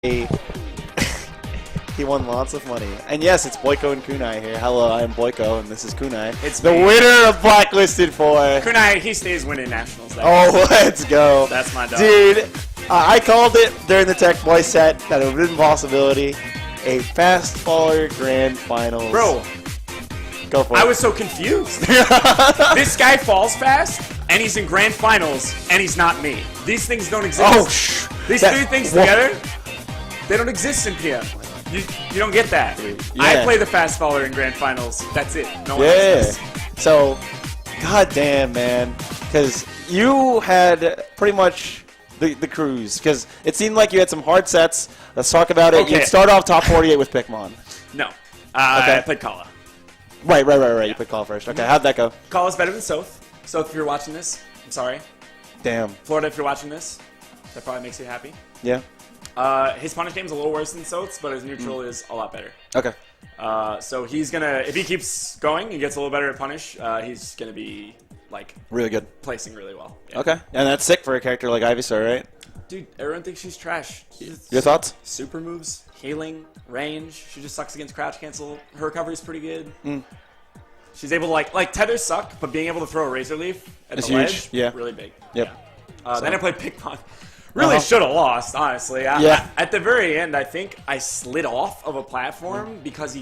he won lots of money. And yes, it's Boyko and Kunai here. Hello, I'm Boyko, and this is Kunai. It's the me. winner of Blacklisted 4. Kunai, he stays winning nationals. Oh, let's go. That's my dog. Dude, I called it during the Tech Boy set that it was a possibility. A fast faller grand finals. Bro, go for it. I was so confused. This guy falls fast, and he's in grand finals, and he's not me. These things don't exist. Oh, These three things together, they don't exist in PM. You don't get that. Yeah. I play the fast faller in grand finals. That's it. No one Yeah. else does. So, goddamn, man. Because you had pretty much the cruise. Because it seemed like you had some hard sets. Let's talk about it. Okay. You'd start off top 48 with Pikmon. No. Okay. I played Kala. Right. You played Call first. Okay, how'd that go? Kala's better than Soth. Soth, if you're watching this, I'm sorry. Damn. Florida, if you're watching this, that probably makes you happy. Yeah. His punish game's a little worse than Soth's, but his neutral is a lot better. Okay. So he's gonna, if he keeps going, he gets a little better at punish. He's gonna be like Really good. placing really well. Yeah. Okay. And that's sick for a character like Ivysaur, right? Dude, everyone thinks she's trash. Your thoughts? Super moves, healing, range. She just sucks against crouch cancel. Her recovery's pretty good. She's able to like tethers suck, but being able to throw a razor leaf at It's the huge. ledge, Yeah. really big. Yep. Yeah. Then I played Pikmon. Really should have lost, honestly. At the very end, I think I slid off of a platform because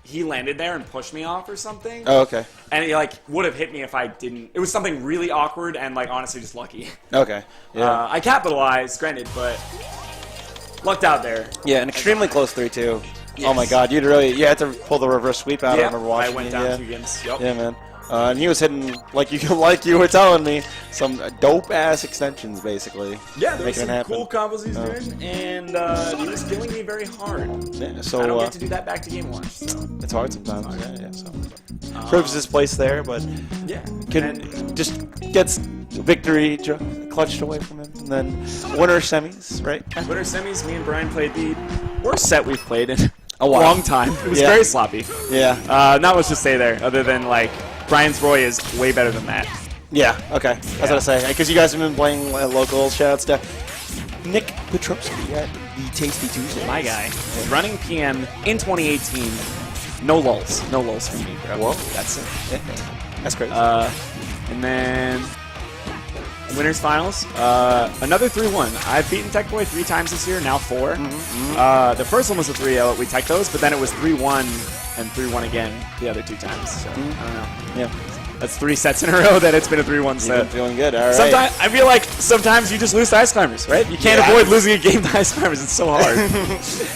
he landed there and pushed me off or something. Oh, okay. And he would have hit me if I didn't. It was something really awkward and honestly just lucky. Okay. Yeah. I capitalized, granted, but lucked out there. Yeah, an extremely close 3-2. Yes. Oh my god, you had to pull the reverse sweep out. I remember watching I went it, down yeah. 2 games. Yep. Yeah, man. And he was hitting, like you were telling me, some dope-ass extensions, basically. Yeah, there making was some it happen. cool combos he's doing, and he was killing me very hard. Yeah, so I don't get to do that back to game watch, so it's hard sometimes. Yeah. So proves his place there, but yeah. just gets victory clutched away from him, and then winner semis, right? Winter semis, me and Brian played the worst set we've played in a while. long time. It was Yeah. very sloppy. Yeah. Not much to say there, other than Brian's Roy is way better than that. Yeah. Okay. I was gonna say because you guys have been playing local. Shout outs to Nick Petrovsky at the Tasty Tuesday. My guy, running PM in 2018. No lulls. No lulls for me, bro. Whoa. That's it. That's crazy. And then winners finals. Another 3-1. I've beaten Tech Boy 3 times this year, now 4. The first one was a 3-0. We tech those, but then it was 3-1 and 3-1 again the other 2 times. So, I don't know. Yeah. That's 3 sets in a row that it's been a 3-1 You've set. been feeling good. All right. Sometimes I feel like sometimes you just lose to Ice Climbers, right? You can't avoid losing a game to Ice Climbers. It's so hard.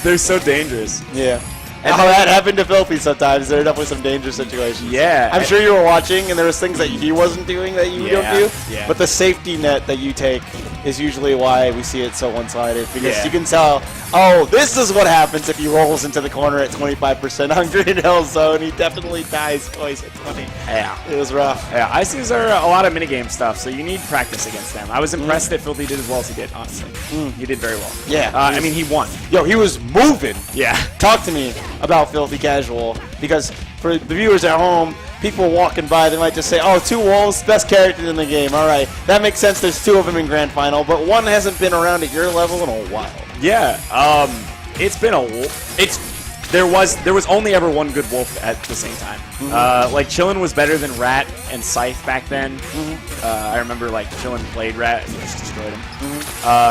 They're so dangerous. Yeah. And that happened to Filthy sometimes. There are definitely some dangerous situations. Yeah. I'm sure you were watching, and there was things that he wasn't doing that you don't do. Yeah. But the safety net that you take is usually why we see it so one-sided. Because Yeah. you can tell, oh, this is what happens if he rolls into the corner at 25% on Green Hill Zone. He definitely dies twice at 20. Yeah. It was rough. Yeah, ICs are a lot of minigame stuff, so you need practice against them. I was impressed that Filthy did as well as he did, honestly. He did very well. Yeah. I mean, he won. Yo, he was moving. Yeah. Talk to me about Filthy Casual, because for the viewers at home, people walking by, they might just say, oh, 2 wolves, best character in the game. All right, that makes sense. There's 2 of them in Grand Final, but one hasn't been around at your level in a while. Yeah. It's been a wolf. There was only ever one good wolf at the same time. Chillin was better than Rat and Scythe back then. I remember Chillin played Rat and just destroyed him.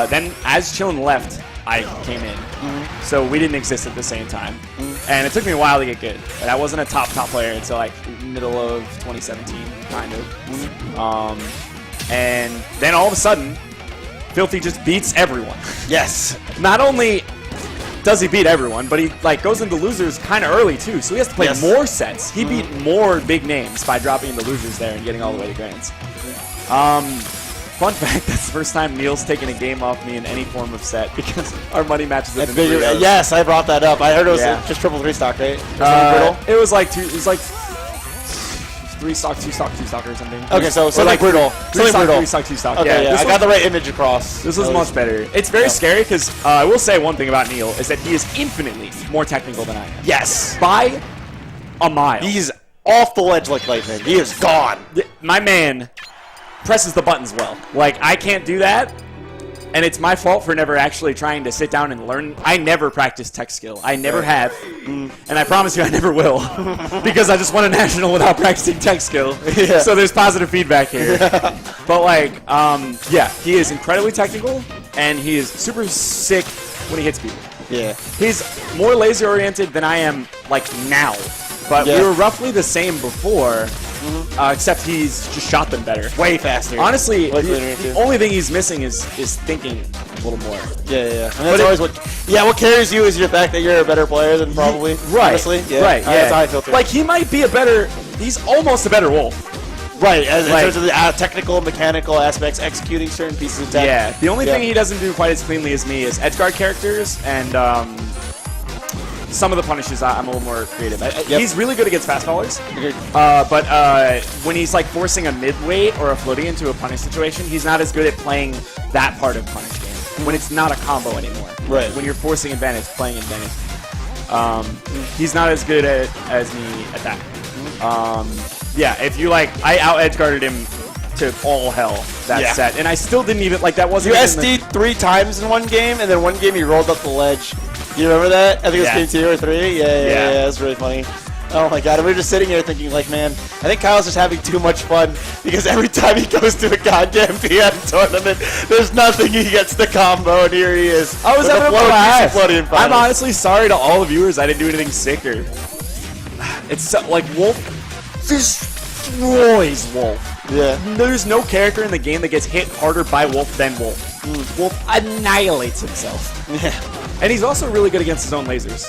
Then as Chillin left, I came in. So we didn't exist at the same time. And it took me a while to get good. But I wasn't a top player until middle of 2017, kind of. And then all of a sudden, Filthy just beats everyone. Yes. Not only does he beat everyone, but he goes into losers kind of early too, so he has to play more sets. He beat more big names by dropping into losers there and getting all the way to grands. Fun fact, that's the first time Neil's taken a game off me in any form of set because our money matches have been 3-0. Yes, I brought that up. I heard it was just triple 3 stock, right? It was like 3 stock, 2 stock, 2 stock or something. Okay, so something brutal. 3 stock, 3 stock, 2 stock. Okay, yeah, I got the right image across. This was much better. It's very scary because I will say one thing about Neil is that he is infinitely more technical than I am. Yes. By a mile. He's off the ledge like lightning. He is gone. My man presses the buttons well. I can't do that. And it's my fault for never actually trying to sit down and learn. I never practice tech skill. I never have. And I promise you I never will. Because I just won a national without practicing tech skill. Yeah. So there's positive feedback here. But, like, yeah, he is incredibly technical, and he is super sick when he hits people. Yeah. He's more laser-oriented than I am, like, now. But we were roughly the same before, except he's just shot them better. Way faster. Honestly, the only thing he's missing is thinking a little more. Yeah. And that's always what carries you is your fact that you're a better player than probably. Right. Honestly. Yeah. Right. Yeah. That's how I feel too. Like, he might be he's almost a better Wolf. Right, in terms of the technical, mechanical aspects, executing certain pieces of tech. Yeah, the only thing he doesn't do quite as cleanly as me is edgeguard characters, and some of the punishes I'm a little more creative. He's really good against fast followers, but when he's like forcing a mid-weight or a floaty into a punish situation, he's not as good at playing that part of punish game, when it's not a combo anymore. Right. When you're forcing advantage, playing advantage. He's not as good as me at that. Yeah, if you I out-edge guarded him to all hell that set, and I still didn't even, that wasn't You SD'd 3 times in one game, and then one game you rolled up the ledge. You remember that? I think it was game 2 or 3. Yeah, that's really funny. Oh my god, and we were just sitting here thinking, man, I think Kyle's just having too much fun, because every time he goes to a goddamn PM tournament, there's nothing he gets the combo, and here he is. I was having a blast. I'm honest. honestly sorry to all the viewers I didn't do anything sicker. It's Wolf destroys Wolf. Yeah. There's no character in the game that gets hit harder by Wolf than Wolf. Wolf annihilates himself. Yeah. And he's also really good against his own lasers.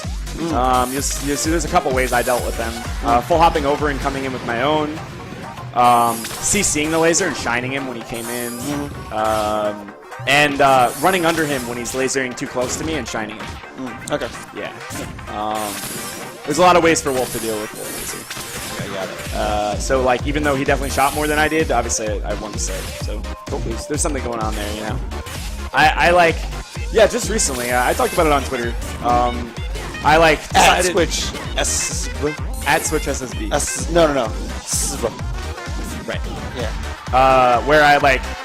You see, there's a couple ways I dealt with them. Full hopping over and coming in with my own. CCing the laser and shining him when he came in. And running under him when he's lasering too close to me and shining him. Okay. Yeah. There's a lot of ways for Wolf to deal with Wolf. So, even though he definitely shot more than I did, obviously I won the set. So, there's something going on there, you know? Just recently, I talked about it on Twitter. At Switch SSB. No. Right. Yeah. Where I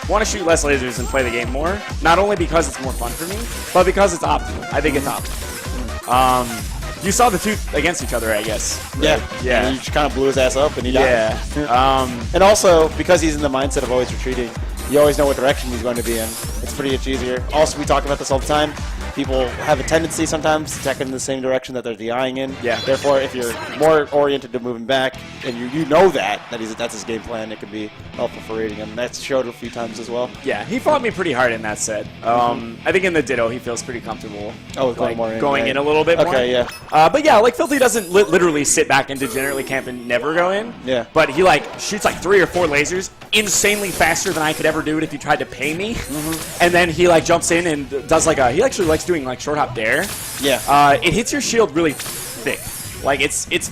want to shoot less lasers and play the game more. Not only because it's more fun for me, but because it's optimal. I think it's optimal. You saw the two against each other, I guess. Right? Yeah. And you just kind of blew his ass up, and he died. Yeah. And also, because he's in the mindset of always retreating, you always know what direction he's going to be in. It's pretty much easier. Also, we talk about this all the time. People have a tendency sometimes to tech in the same direction that they're DIing in. Yeah. Therefore, if you're more oriented to moving back, and you know that's his game plan, it could be helpful for raiding him. That's showed a few times as well. Yeah, he fought me pretty hard in that set. I think in the Ditto, he feels pretty comfortable. Oh, going in a little bit more. Okay, yeah. But yeah, Filthy doesn't literally sit back and degenerately camp and never go in. Yeah. But he shoots 3 or 4 lasers insanely faster than I could ever do it if he tried to pay me. And then he jumps in and does he actually likes doing short hop dare. Yeah. It hits your shield really thick. It's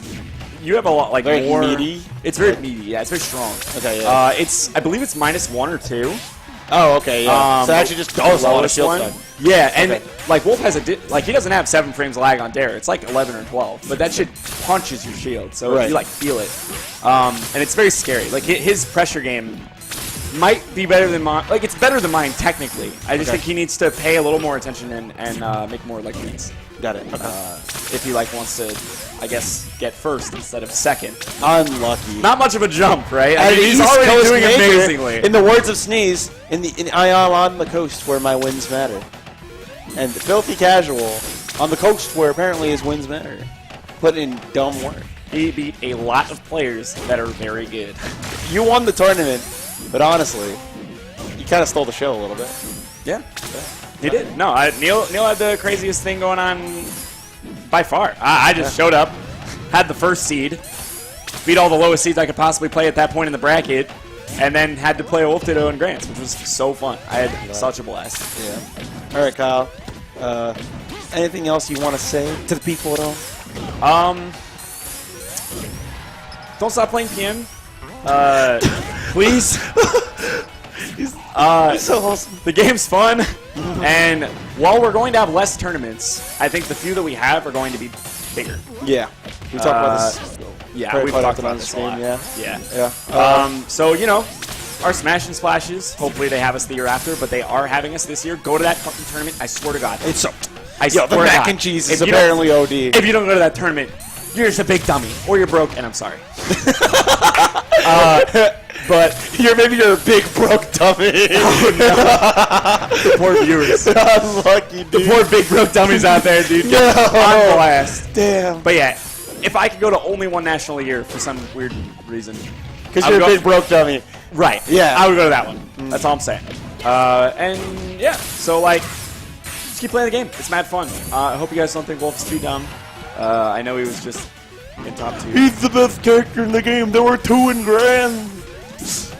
you have a lot very more meaty. It's very meaty. Yeah, it's very strong. Okay. Yeah. I believe it's -1 or 2. Oh, okay. Yeah. So actually just goes a lot of shield stun. Yeah, and Wolf has he doesn't have 7 frames of lag on dare. It's 11 or 12, but that shit punches your shield, so you feel it. And it's very scary. His pressure game might be better than mine. It's better than mine technically. I just think he needs to pay a little more attention and make more reads. Got it. Okay. If he wants to, I guess, get first instead of second. Unlucky. Not much of a jump, right? I mean, he's already doing amazingly. In the words of Sneeze, I am on the coast where my wins matter. And the Filthy Casual on the coast where apparently his wins matter. Put in dumb work. He beat a lot of players that are very good. You won the tournament, but honestly, you kind of stole the show a little bit. Yeah. He did. No, Neil had the craziest thing going on by far. I just showed up, had the first seed, beat all the lowest seeds I could possibly play at that point in the bracket, and then had to play Wolf Ditto and Grants, which was so fun. I had such a blast. Yeah. All right, Kyle. Anything else you want to say to the people at all? Don't stop playing PM. Please. He's so awesome. The game's fun, and while we're going to have less tournaments, I think the few that we have are going to be bigger. Yeah. We talked about this. Yeah, we've talked about this a lot. Yeah. So, our Smash and Splashes, hopefully they have us the year after, but they are having us this year. Go to that fucking tournament. I swear to God. It's so. I swear the to mac God. and cheese is If you apparently OD. If you don't go to that tournament, you're just a big dummy, or you're broke, and I'm sorry. But Maybe you're a big broke dummy. the poor viewers. Unlucky, dude. The poor big broke dummies out there, dude. No. On blast. Damn. But yeah, if I could go to only one national a year for some weird reason. Because I you're would a go- big broke dummy. Right. Yeah. I would go to that one. That's all I'm saying. And yeah, so like, just keep playing the game. It's mad fun. I hope you guys don't think Wolf is too dumb. I know he was just in top 2. He's the best character in the game. There were 2 in Grand.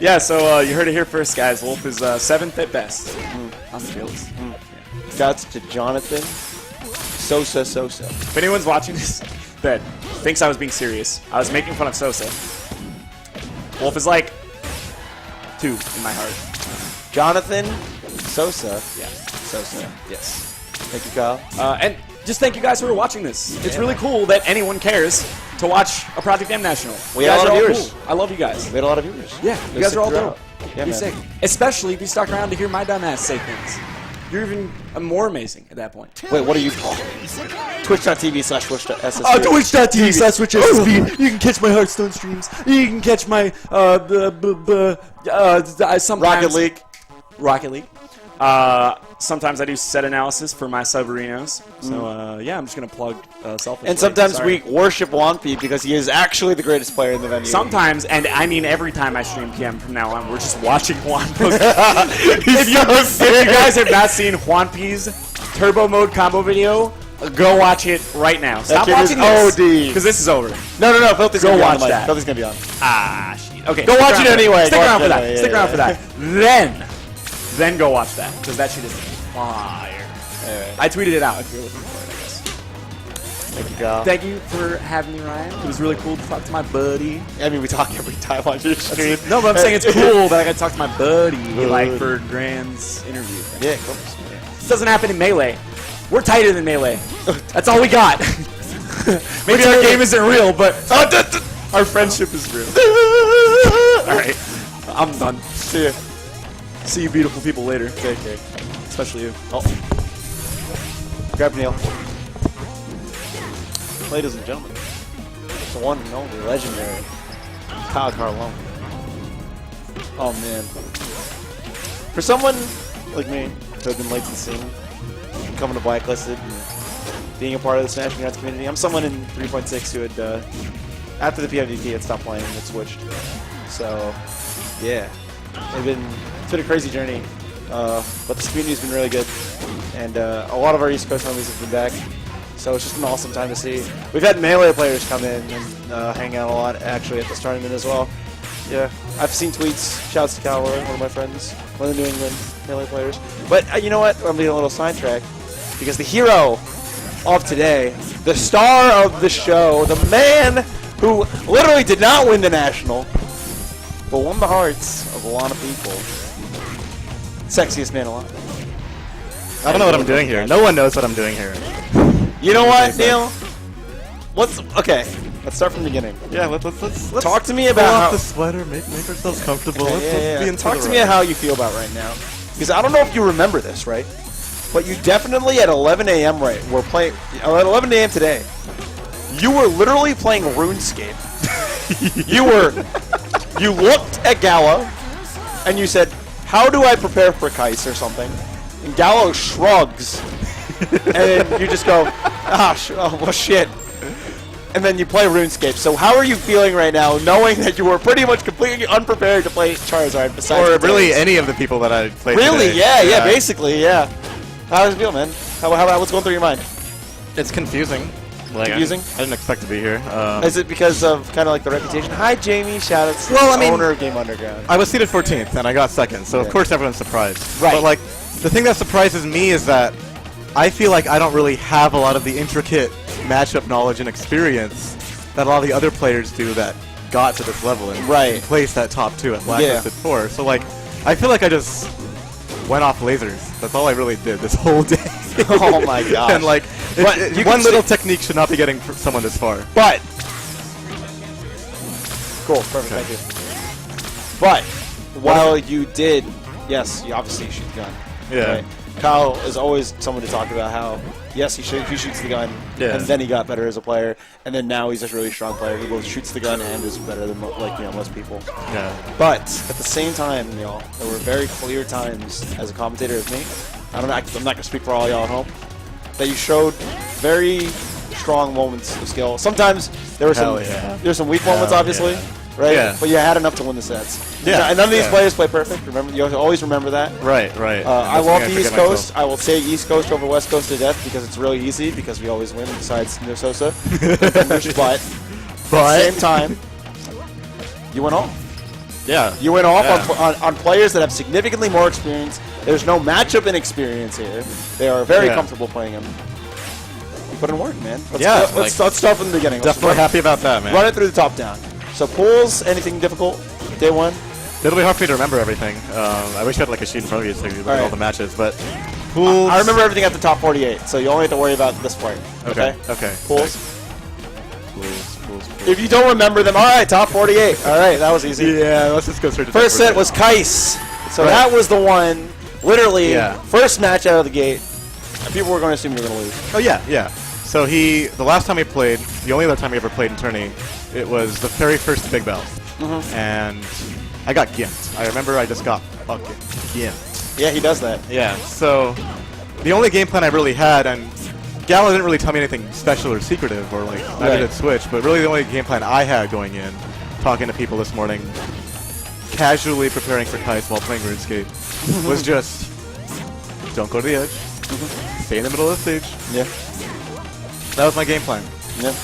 Yeah, so you heard it here first, guys. Wolf is 7th at best on the fields. Shouts to Jonathan Sosa. If anyone's watching this that thinks I was being serious, I was making fun of Sosa. Wolf is like 2 in my heart. Jonathan Sosa. Yeah. Sosa. Yes. Thank you, Kyle. And just thank you guys who are watching this. It's really cool that anyone cares to watch a Project M National. We You had a guys lot of are all viewers. cool. I love you guys. We had a lot of viewers. Yeah, you guys are all dope. Yeah, You're man. sick. Especially if you stuck around to hear my dumb ass say things. You're even more amazing at that point. Wait, what are you called? Twitch.tv/SSB. Twitch.tv/SSB. You can catch my Hearthstone streams. You can catch my sometimes Rocket League. Sometimes I do set analysis for my Submarinos. So yeah, I'm just gonna plug selfishly. And sometimes Sorry. we worship Wanpy because he is actually the greatest player in the venue. Sometimes, and I mean every time I stream PM from now on, we're just watching Juan. if you guys have not seen Juan P's Turbo Mode combo video, go watch it right now. Stop kid is watching this OD. because this is over. No, Filthy's Go gonna be on watch the mic. that. Filthy's gonna be on. Ah, shit. Okay, Go stick watch around it for that. anyway. Stick Go around watch for it that. anyway. Stick Yeah, around for yeah. that. Then go watch that because that shit is fire. I tweeted it out if you're looking for it, I guess. Thank you, Kyle. Thank you for having me, Ryan. It was really cool to talk to my buddy. I mean, we talk every time on your stream. No, but I'm saying it's cool that I got to talk to my buddy like for Grand's interview. Yeah, of course. This doesn't happen in Melee. We're tighter than Melee. That's all we got. Maybe our game isn't real, but our friendship is real. All right, I'm done. See ya. See you beautiful people later. Take care. Especially you. Oh. Grab Neil. Ladies and gentlemen, the one and only legendary Kyle Carlone. Oh man. For someone like me who had been late to the scene, coming to Blacklisted and being a part of the Smash and Grants community, I'm someone in 3.6 who had, after the PMDP, had stopped playing and had switched. So, yeah. It's been a crazy journey. But this community's been really good. And a lot of our East Coast homies have been back. So it's just an awesome time to see. We've had Melee players come in and hang out a lot, actually, at this tournament as well. Yeah, I've seen tweets. Shouts to Cowboy, one of my friends, one of the New England Melee players. But you know what? I'm being a little sidetracked because the hero of today, the star of the show, the man who literally did not win the National, but won the hearts of a lot of people. Sexiest man alive. I don't know what I'm doing here. No one knows what I'm doing here. You know what, Neil? Okay? Let's start from the beginning. Yeah, let's Talk to me pull about off how. the sweater, make ourselves comfortable. Let's be into Talk the to me ride. how you feel about right now, because I don't know if you remember this, right? But you definitely at 11 a.m. We're playing at 11 a.m. today. You were literally playing RuneScape. You looked at Gallo, and you said, "How do I prepare for Kais or something?" And Gallo shrugs, and you just go, oh well, shit." And then you play RuneScape. So how are you feeling right now, knowing that you were pretty much completely unprepared to play Charizard? Besides, Or really Potatoes? any of the people that I played Really? today. Yeah, basically, yeah. How does it feel, man? What's going through your mind? It's confusing. Like, Confusing? I didn't expect to be here. Is it because of kind of like the reputation? Hi, Jamie. Shout out to the owner of Game Underground. I was seated 14th and I got second, so Yeah. of course everyone's surprised. Right. But like, the thing that surprises me is that I feel like I don't really have a lot of the intricate matchup knowledge and experience that a lot of the other players do that got to this level and Right. placed that top 2 at Blacklisted 4. So like, I feel like I just went off lasers. That's all I really did this whole day. Oh my gosh. And like, But you one can little see- technique should not be getting someone this far. But cool, perfect, Okay. thank you. But while you did, yes, you obviously shoot the gun. Yeah. Right? Kyle is always someone to talk about how, yes, he shoots the gun, Yeah. and then he got better as a player, and then now he's just a really strong player. He both shoots the gun and is better than most people. Yeah. But at the same time, y'all, there were very clear times as a commentator as me. I'm not going to speak for all y'all at home. That you showed very strong moments of skill. Sometimes there were some weak moments, obviously, right? Yeah. But you had enough to win the sets. Yeah. And none of these players play perfect. Remember, you always remember that. Right. I love the East Coast. I will take East Coast over West Coast to death because it's really easy because we always win besides Sosa. But at the same time, you went off. Yeah. You went off on players that have significantly more experience. There's no matchup inexperience here. They are very comfortable playing him. You put in work, man. Let's start from the beginning. Definitely happy about that, man. Run it through the top down. So pools, anything difficult? Day one? It'll be hard for me to remember everything. I wish I had like a sheet in front of you so you could look at all the matches, but pools. I remember everything at the top 48, so you only have to worry about this part. Okay. Pools. Pools. If you don't remember them, all right, top 48. All right, that was easy. Yeah, let's just go straight to First set was Kais. So that was the one, literally, first match out of the gate. And people were going to assume you were going to lose. Oh, yeah. So the last time he played, the only other time he ever played in tourney, it was the very first Big Bell. And I got gimped. I remember I just got fucking gimped. Yeah, he does that. Yeah, so the only game plan I really had, and Gala didn't really tell me anything special or secretive, or like, neither did Switch, but really the only game plan I had going in, talking to people this morning, casually preparing for Kais while playing RuneScape, was just, don't go to the edge, stay in the middle of the stage. Yeah. That was my game plan. Yeah.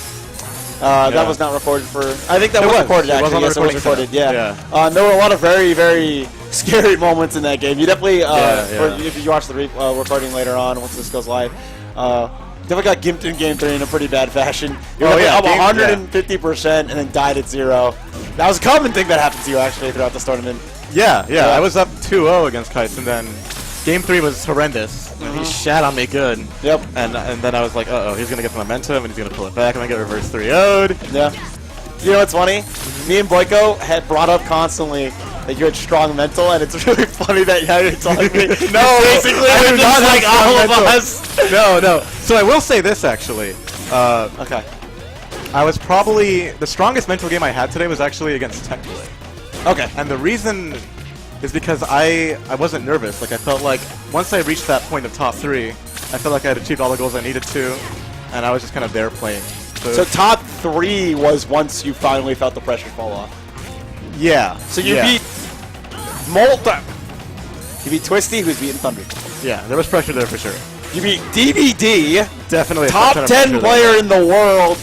That was not recorded for... I think that was recorded, actually. Yes, it was recorded, yeah. There were a lot of very, very scary moments in that game. You definitely, if you watch the recording later on, once this goes live, definitely got gimped in Game 3 in a pretty bad fashion. You were up 150% and then died at 0. That was a common thing that happened to you, actually, throughout this tournament. Yeah. I was up 2-0 against Kais, and then Game 3 was horrendous. And he shat on me good. Yep. And then I was like, uh-oh, he's going to get the momentum, and he's going to pull it back, and then get reverse 3-0'd. Yeah. You know what's funny? Me and Boyko had brought up constantly that you had strong mental, and it's really funny that now you're telling me. No, basically, I do not like all of us. No. So I will say this, actually. Okay. I was probably... The strongest mental game I had today was actually against Techboy. Okay. And the reason is because I wasn't nervous. Like, I felt like once I reached that point of top 3, I felt like I had achieved all the goals I needed to, and I was just kind of there playing. So top 3 was once you finally felt the pressure fall off. Yeah. So you beat You beat Twisty, who's beaten Thunder. Yeah, there was pressure there for sure. You beat DVD, definitely top 10 player in the world,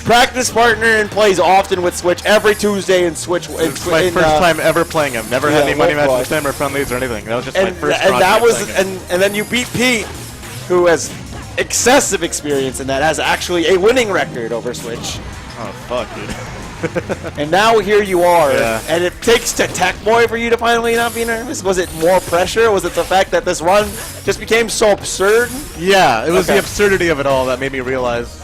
practice partner and plays often with Switch every Tuesday in Switch. It's my first time ever playing him. Never had any money matches with him or friendlies or anything. That was just my first. And that was and then you beat Pete, who has excessive experience in that, has actually a winning record over Switch. Oh fuck, dude. And now here you are, Yeah. and it takes to Tech Boy for you to finally not be nervous? Was it more pressure? Was it the fact that this run just became so absurd? Yeah, it was the absurdity of it all that made me realize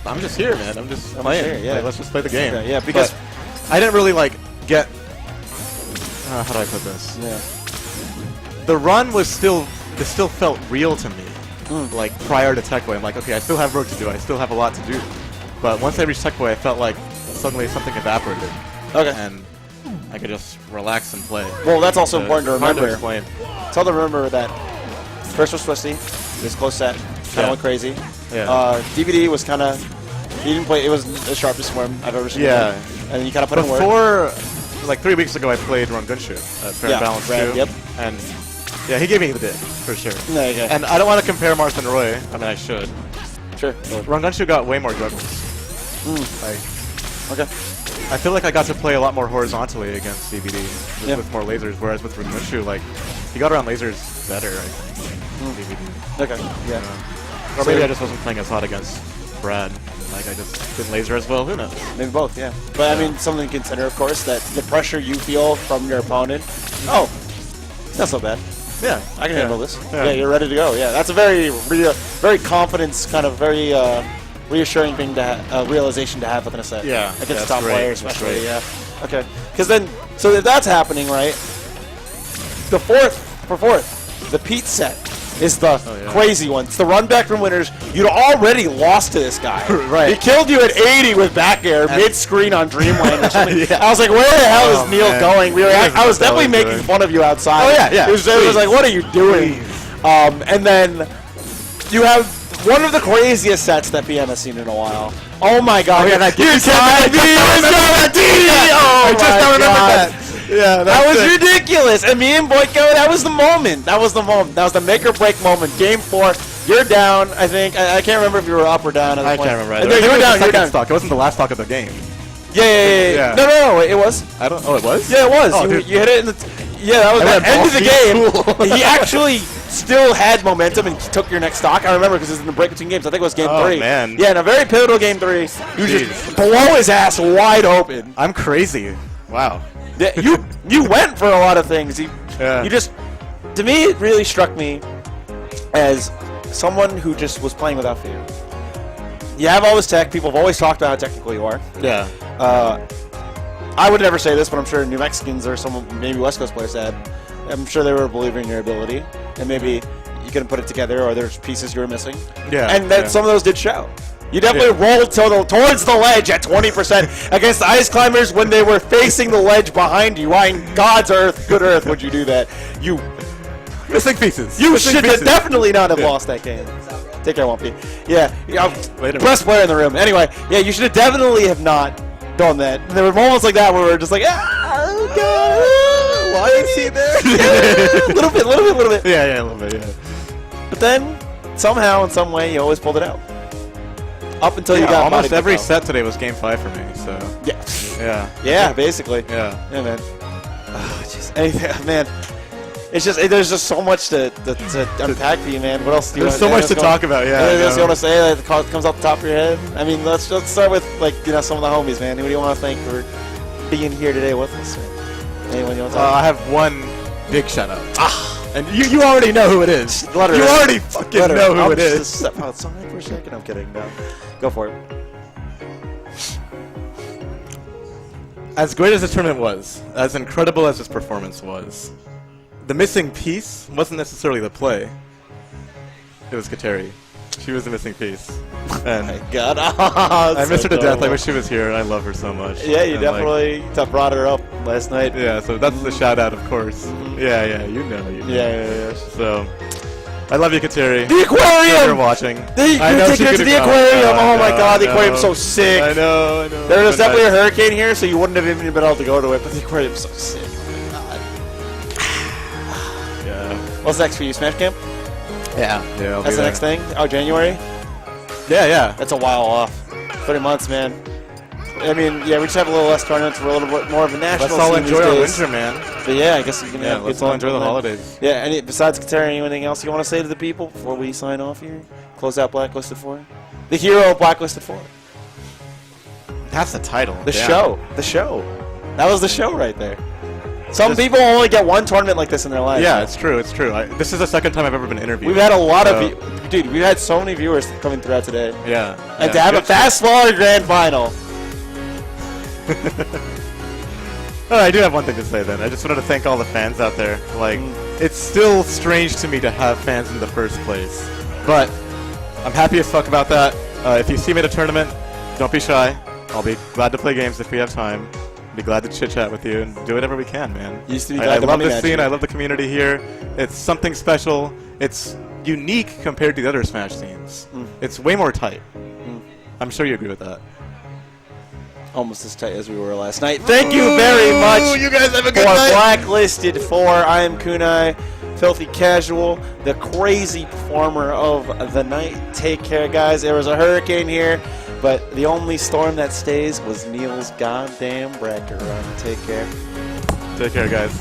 I'm just here, man. I'm just playing. Here, yeah. Like, let's just play the game. Yeah, because but I didn't really like get. How do I put this? Yeah. The run was still. It still felt real to me. Like prior to Tech Boy, I'm like, okay, I still have work to do. I still have a lot to do. But once I reached Tech Boy, I felt like suddenly something evaporated. Okay. And I could just relax and play. Well, that's also important to Hard remember. explain. It's hard to remember that first was Twisty. It was a close set. Kind of went crazy. Yeah. DVD was kind of. He didn't play. It was the sharpest swim I've ever seen. Yeah. And then you kind of put in work. Before, like 3 weeks ago, I played Run Gunshu at Fair and Balance too. Yep. And yeah, he gave me the dick for sure. There you go. And I don't want to compare Martha and Roy. I mean, I should. Sure. Run Gunshu got way more juggles. Like, Okay. I feel like I got to play a lot more horizontally against DVD with more lasers, whereas with Run Gunshu, like, he got around lasers better, I think. DVD. Okay. Yeah. Or maybe I just wasn't playing as hot against Brad. Like, I just didn't laser as well. Who knows? Maybe both. Yeah. But I mean, something to consider, of course, that the pressure you feel from your opponent. Oh, not so bad. Yeah, I can handle this. Yeah, you're ready to go. Yeah, that's a very, very confidence, kind of very reassuring thing to realization to have within a set. Yeah, against top players, especially. Yeah. Okay. Because then, so if that's happening, right? The fourth, the Pete set is the crazy one. It's the run back from winners. You'd already lost to this guy. Right. He killed you at 80 with back air mid-screen on Dreamland or something. I was like, where the hell is Neil going? I was definitely making fun of you outside. Oh, yeah. It was like, what are you doing? And then you have one of the craziest sets that PM has seen in a while. Oh my God! I just now remembered that. Yeah, that was ridiculous. And me and Boyko, that was the moment. That was the moment. That was the make or break moment. Game 4, you're down. I think I can't remember if you were up or down. At I point. can't remember. No, you were down. You were down. Stock. It wasn't the last stock of the game. Yeah. No, it was. I don't. Oh, it was. Yeah, it was. Oh, you hit it in the. That was the end of the game. He actually still had momentum and took your next stock. I remember because it was in the break between games. I think it was game 3. Oh, man. Yeah, in a very pivotal game 3. You just blow his ass wide open. I'm crazy. Wow. Yeah, you went for a lot of things. You just, to me, it really struck me as someone who just was playing without fear. You have all this tech. People have always talked about how technical you are. Yeah. I would never say this, but I'm sure New Mexicans or some maybe West Coast players said, I'm sure they were believing in your ability, and maybe you couldn't put it together, or there's pieces you were missing. Yeah. And that some of those did show. You definitely rolled towards the ledge at 20% against the Ice Climbers when they were facing the ledge behind you. Why in God's earth, good earth, would you do that? You missing pieces. You should have definitely not have lost that game. Take care, Wumpy. Yeah, best player in the room. Anyway, yeah, you should have definitely have not done that. And there were moments like that where we were just like, oh God, why is he there? A little bit. Yeah, a little bit, yeah. But then, somehow, in some way, you always pulled it out. Up until you got almost every set today was game 5 for me, so. Yeah, basically. Yeah, man. Oh, jeez. Anything, man. It's just there's just so much to unpack for you, man. What else do you? There's so much to talk about. Yeah. Anything else you want to say that comes off the top of your head? I mean, let's start with some of the homies, man. Who do you want to thank for being here today with us? Anyone you want to talk? I have one big shout out. And you already know who it is. You already fucking know who it is. Just step outside for a second. I'm kidding. No, go for it. As great as this tournament was, as incredible as this performance was, the missing piece wasn't necessarily the play. It was Kateri. She was the missing piece. And my God. I miss her to death. I wish she was here. I love her so much. Yeah, you definitely brought her up last night. Yeah, so that's the shout out, of course. Yeah, you know. Yeah. So, I love you, Kateri. The aquarium! If you're watching. I know take her to the aquarium. Oh my God, the aquarium's so sick. I know. There was definitely a hurricane here, so you wouldn't have even been able to go to it, but the aquarium's so sick. Oh my God. Yeah. What's next for you, Smash Camp? Yeah. That's the next thing? Oh, January? Yeah. That's a while off. 30 months, man. I mean, yeah, we just have a little less tournaments. We're a little bit more of a national Let's all scene enjoy these our days. winter, man. But yeah, I guess you can have let's all enjoy the holidays. Yeah, besides Kateri, anything else you want to say to the people before we sign off here? Close out Blacklisted 4? The hero of Blacklisted 4. That's the title. The show. That was the show right there. Some people only get one tournament like this in their life. Yeah, it's true. This is the second time I've ever been interviewed. We've had a lot of dude, we've had so many viewers coming throughout today. Yeah. And to have a fast forward grand final. Oh, I do have one thing to say then. I just wanted to thank all the fans out there. It's still strange to me to have fans in the first place. But I'm happy as fuck about that. If you see me at a tournament, don't be shy. I'll be glad to play games if we have time. Be glad to chit-chat with you and do whatever we can, man. I love this scene. I love the community here. It's something special. It's unique compared to the other Smash scenes. It's way more tight. I'm sure you agree with that. Almost as tight as we were last night. Thank you very much. You guys have a good night. For Blacklisted 4, I am Kunai, Filthy Casual, the crazy performer of the night. Take care, guys. There was a hurricane here, but the only storm that stays was Neil's goddamn bracket run. Take care. Take care, guys.